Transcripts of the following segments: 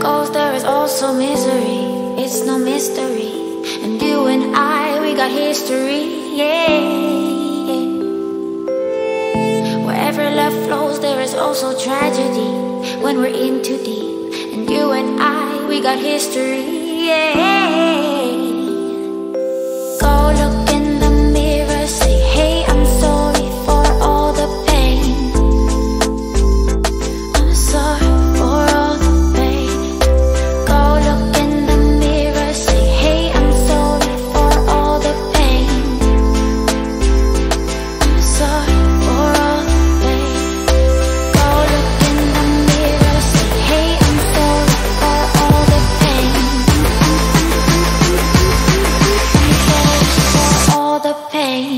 goes, there is also misery. It's no mystery. And you and I, we got history, yeah. Wherever love flows, there is also tragedy when we're in too deep. And you and I, we got history, yeah. Go look in the mirror, say, hey, I'm sorry for all the pain. I'm sorry for all the pain. Go look in the mirror, say, hey, I'm sorry for all the pain. I'm sorry for all the pain. Go look in the mirror, say, hey, I'm sorry for all the pain. I'm sorry for all the pain.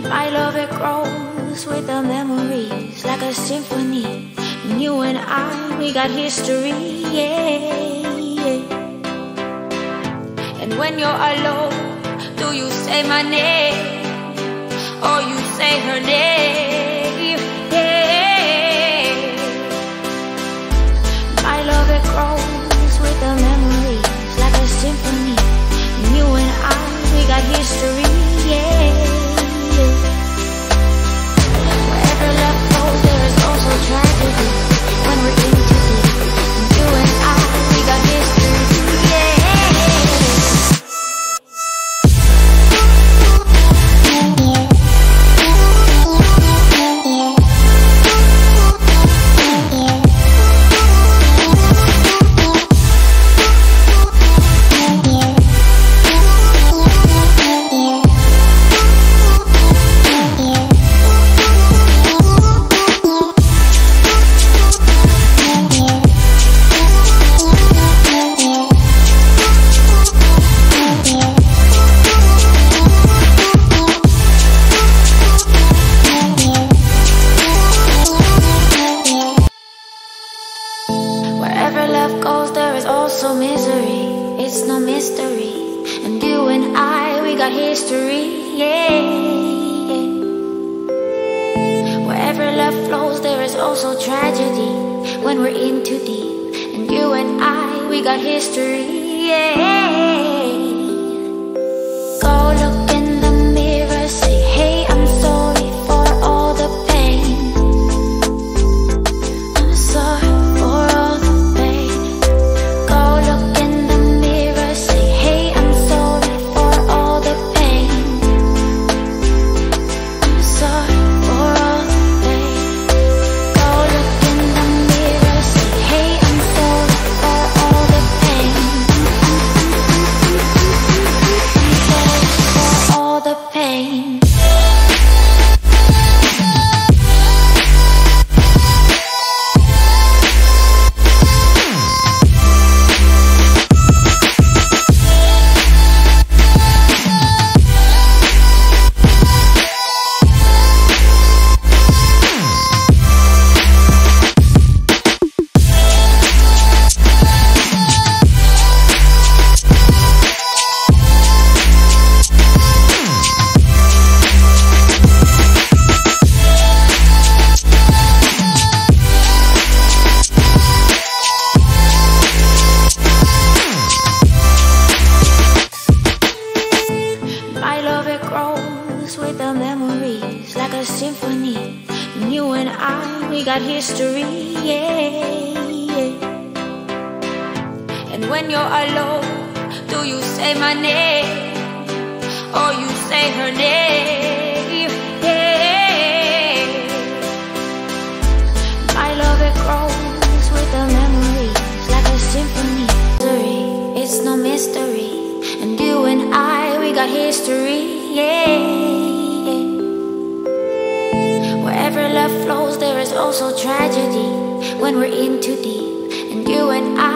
My love, it grows with the memories like a symphony. And you and I, we got history, yeah. And when you're alone, do you say my name or you say her name? Yeah. My love, it grows with the memories like a symphony. And you and I, we got history, yeah. Wherever love goes, there is also tragedy when we're in too deep. And you and I, we got history, yeah. Wherever love goes, there is also misery. It's no mystery. And you and I, we got history, yeah. Wherever love flows, there is also tragedy when we're in too deep. And you and I, we got history, yeah. Go look in the mirror, say, hey, I'm sorry for all the pain. I'm sorry for all the pain. Go look in the mirror, say, hey, I'm sorry for all the pain. I'm sorry for all the pain. Go look in the mirror, say, hey, I'm sorry for all the pain. I'm sorry for all the pain. My love, it grows with the memories like a symphony. And you and I, we got history, yeah. And when you're alone, do you say my name or you say her name? Yeah. My love, it grows with the memories like a symphony. It's no mystery. mystery. And you and I, we got history, yeah. Wherever love flows, there is also tragedy when we're in too deep. And you and I,